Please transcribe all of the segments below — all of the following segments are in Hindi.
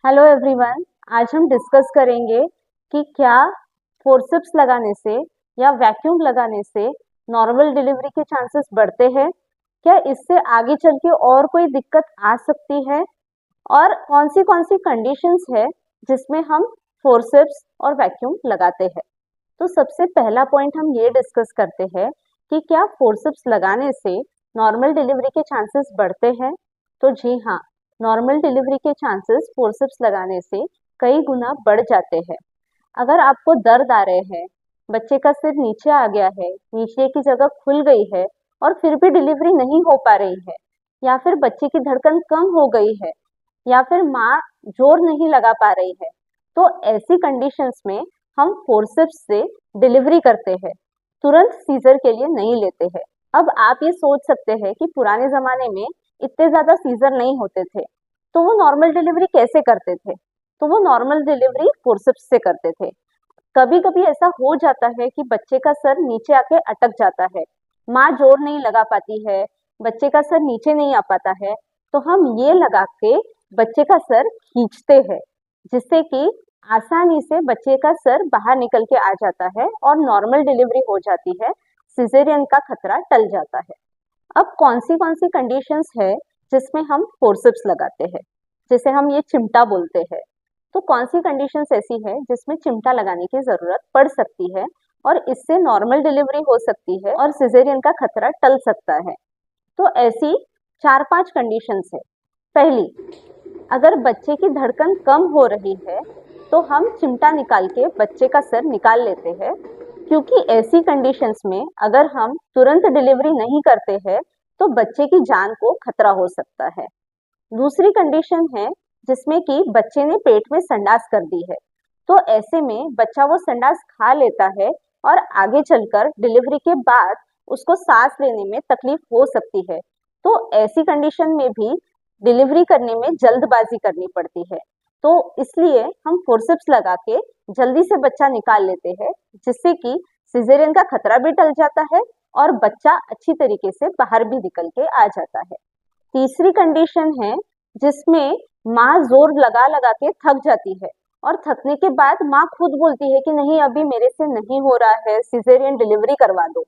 Hello everyone. आज हम डिस्कस करेंगे कि क्या फोर्सेप्स लगाने से या वैक्यूम लगाने से नॉर्मल डिलीवरी के चांसेस बढ़ते हैं, क्या इससे आगे चल के और कोई दिक्कत आ सकती है, और कौन सी कंडीशंस है जिसमें हम फोर्सेप्स और वैक्यूम लगाते हैं। तो सबसे पहला पॉइंट हम ये डिस्कस करते हैं कि क्या फोर्सेप्स लगाने से नॉर्मल डिलीवरी के चांसेस बढ़ते हैं। तो जी हाँ, नॉर्मल डिलीवरी के चांसेस फोर्सेप्स लगाने से कई गुना बढ़ जाते हैं। अगर आपको दर्द आ रहे हैं, बच्चे का सिर नीचे आ गया है, नीचे की जगह खुल गई है और फिर भी डिलीवरी नहीं हो पा रही है, या फिर बच्चे की धड़कन कम हो गई है, या फिर माँ जोर नहीं लगा पा रही है, तो ऐसी कंडीशंस में हम फोर्सेप्स से डिलीवरी करते हैं, तुरंत सीजर के लिए नहीं लेते हैं। अब आप ये सोच सकते हैं कि पुराने जमाने में इतने ज्यादा सीजर नहीं होते थे, तो वो नॉर्मल डिलीवरी कैसे करते थे। तो वो नॉर्मल डिलीवरी फोर्सेप्स से करते थे। कभी कभी ऐसा हो जाता है कि बच्चे का सर नीचे आके अटक जाता है, माँ जोर नहीं लगा पाती है, बच्चे का सर नीचे नहीं आ पाता है, तो हम ये लगा के बच्चे का सर खींचते हैं, जिससे कि आसानी से बच्चे का सर बाहर निकल के आ जाता है और नॉर्मल डिलीवरी हो जाती है, सिजेरियन का खतरा टल जाता है। अब कौन सी कंडीशंस है जिसमें हम फोर्सेप्स लगाते हैं, जिसे हम ये चिमटा बोलते हैं। तो कौन सी कंडीशंस ऐसी है जिसमें चिमटा लगाने की जरूरत पड़ सकती है और इससे नॉर्मल डिलीवरी हो सकती है और सिजेरियन का खतरा टल सकता है। तो ऐसी 4-5 कंडीशंस है। पहली, अगर बच्चे की धड़कन कम हो रही है तो हम चिमटा निकाल के बच्चे का सर निकाल लेते हैं, क्योंकि ऐसी कंडीशंस में अगर हम तुरंत डिलीवरी नहीं करते हैं तो बच्चे की जान को खतरा हो सकता है। दूसरी कंडीशन है जिसमें कि बच्चे ने पेट में संडास कर दी है, तो ऐसे में बच्चा वो संडास खा लेता है और आगे चलकर डिलीवरी के बाद उसको सांस लेने में तकलीफ हो सकती है। तो ऐसी कंडीशन में भी डिलीवरी करने में जल्दबाजी करनी पड़ती है, तो इसलिए हम फोर्सेप्स लगा के जल्दी से बच्चा निकाल लेते हैं, जिससे कि सिजेरियन का खतरा भी टल जाता है और बच्चा अच्छी तरीके से बाहर भी निकल के आ जाता है। तीसरी कंडीशन है जिसमें माँ जोर लगा लगा के थक जाती है और थकने के बाद माँ खुद बोलती है कि नहीं, अभी मेरे से नहीं हो रहा है, सिजेरियन डिलीवरी करवा दो।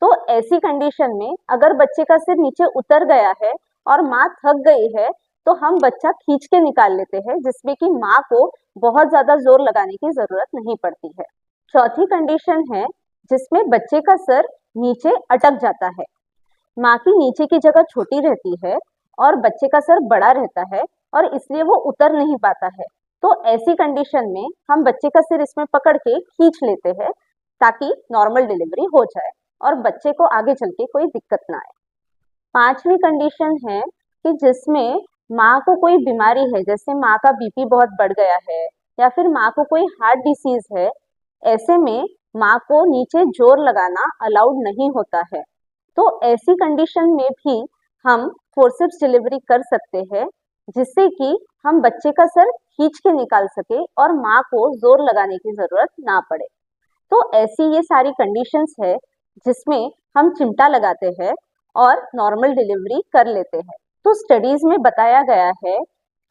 तो ऐसी कंडीशन में अगर बच्चे का सिर नीचे उतर गया है और माँ थक गई है, तो हम बच्चा खींच के निकाल लेते हैं, जिसमें कि माँ को बहुत ज्यादा जोर लगाने की जरूरत नहीं पड़ती है। चौथी कंडीशन है जिसमें बच्चे का सर नीचे अटक जाता है, माँ की नीचे की जगह छोटी रहती है और बच्चे का सर बड़ा रहता है और इसलिए वो उतर नहीं पाता है। तो ऐसी कंडीशन में हम बच्चे का सिर इसमें पकड़ के खींच लेते हैं, ताकि नॉर्मल डिलीवरी हो जाए और बच्चे को आगे चल के कोई दिक्कत ना आए। पांचवी कंडीशन है कि जिसमें माँ को कोई बीमारी है, जैसे माँ का बीपी बहुत बढ़ गया है या फिर माँ को कोई हार्ट डिसीज है, ऐसे में माँ को नीचे जोर लगाना अलाउड नहीं होता है। तो ऐसी कंडीशन में भी हम फोर्सेप्स डिलीवरी कर सकते हैं, जिससे कि हम बच्चे का सर खींच के निकाल सके और माँ को जोर लगाने की जरूरत ना पड़े। तो ऐसी ये सारी कंडीशंस है जिसमें हम चिमटा लगाते हैं और नॉर्मल डिलीवरी कर लेते हैं। तो स्टडीज में बताया गया है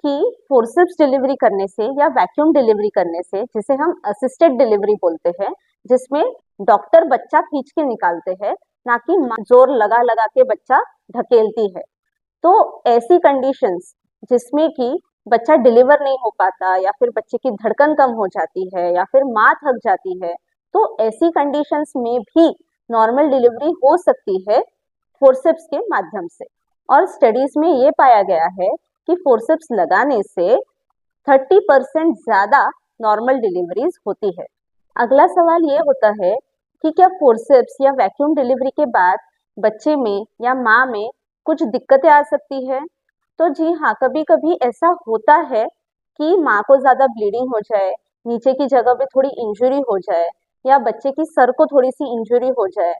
कि फोर्सेप्स डिलीवरी करने से या वैक्यूम डिलीवरी करने से, जिसे हम असिस्टेड डिलीवरी बोलते हैं, जिसमें डॉक्टर बच्चा खींच के निकालते हैं, ना कि जोर लगा लगा के बच्चा ढकेलती है। तो ऐसी कंडीशंस जिसमें कि बच्चा डिलीवर नहीं हो पाता या फिर बच्चे की धड़कन कम हो जाती है या फिर माँ थक जाती है, तो ऐसी कंडीशंस में भी नॉर्मल डिलीवरी हो सकती है फोर्सेप्स के माध्यम से। और स्टडीज में ये पाया गया है कि फोर्सेप्स लगाने से 30% ज्यादा नॉर्मल डिलीवरीज होती है। अगला सवाल ये होता है कि क्या फोर्सेप्स या वैक्यूम डिलीवरी के बाद बच्चे में या माँ में कुछ दिक्कतें आ सकती है। तो जी हाँ, कभी कभी ऐसा होता है कि माँ को ज्यादा ब्लीडिंग हो जाए, नीचे की जगह पे थोड़ी इंजुरी हो जाए या बच्चे की सर को थोड़ी सी इंजुरी हो जाए,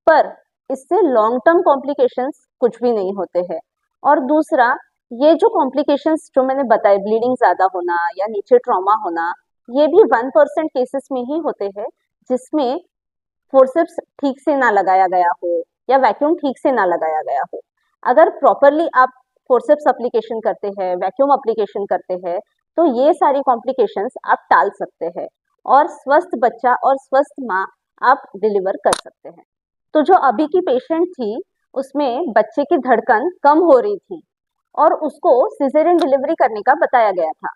पर इससे लॉन्ग टर्म कॉम्प्लिकेशंस कुछ भी नहीं होते हैं। और दूसरा, ये जो कॉम्प्लिकेशंस जो मैंने बताए, ब्लीडिंग ज्यादा होना या नीचे ट्रॉमा होना, ये भी 1% केसेस में ही होते हैं जिसमें फोर्सेप्स ठीक से ना लगाया गया हो या वैक्यूम ठीक से ना लगाया गया हो। अगर प्रॉपरली आप फोर्सेप्स एप्लीकेशन करते हैं, वैक्यूम एप्लीकेशन करते हैं, तो ये सारी कॉम्प्लिकेशंस आप टाल सकते हैं और स्वस्थ बच्चा और स्वस्थ माँ आप डिलीवर कर सकते हैं। तो जो अभी की पेशेंट थी, उसमें बच्चे की धड़कन कम हो रही थी और उसको सिजेरियन डिलीवरी करने का बताया गया था,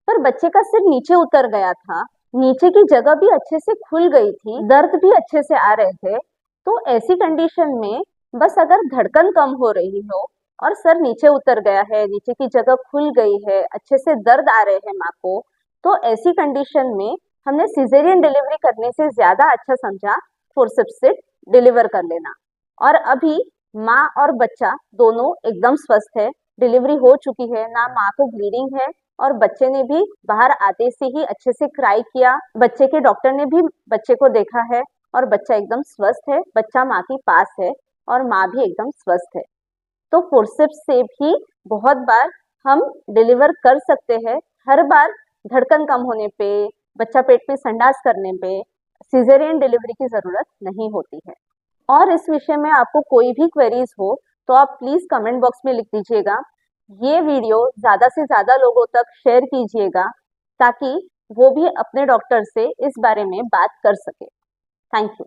पर बच्चे का सिर नीचे उतर गया था, नीचे की जगह भी अच्छे से खुल गई थी, दर्द भी अच्छे से आ रहे थे। तो ऐसी कंडीशन में बस अगर धड़कन कम हो रही हो और सर नीचे उतर गया है, नीचे की जगह खुल गई है, अच्छे से दर्द आ रहे हैं माँ को, तो ऐसी कंडीशन में हमने सिजेरियन डिलीवरी करने से ज्यादा अच्छा समझा फोर्सेप्स से डिलीवर कर लेना। और अभी माँ और बच्चा दोनों एकदम स्वस्थ है, डिलीवरी हो चुकी है, ना माँ को ब्लीडिंग है और बच्चे ने भी बाहर आते से ही अच्छे से क्राई किया, बच्चे के डॉक्टर ने भी बच्चे को देखा है और बच्चा एकदम स्वस्थ है, बच्चा माँ के पास है और माँ भी एकदम स्वस्थ है। तो फोर्सेप्स से भी बहुत बार हम डिलीवर कर सकते हैं। हर बार धड़कन कम होने पे, बच्चा पेट में संडास करने पे सिजेरियन डिलीवरी की जरूरत नहीं होती है। और इस विषय में आपको कोई भी क्वेरीज हो तो आप प्लीज कमेंट बॉक्स में लिख दीजिएगा। ये वीडियो ज्यादा से ज्यादा लोगों तक शेयर कीजिएगा ताकि वो भी अपने डॉक्टर से इस बारे में बात कर सके। Thank you.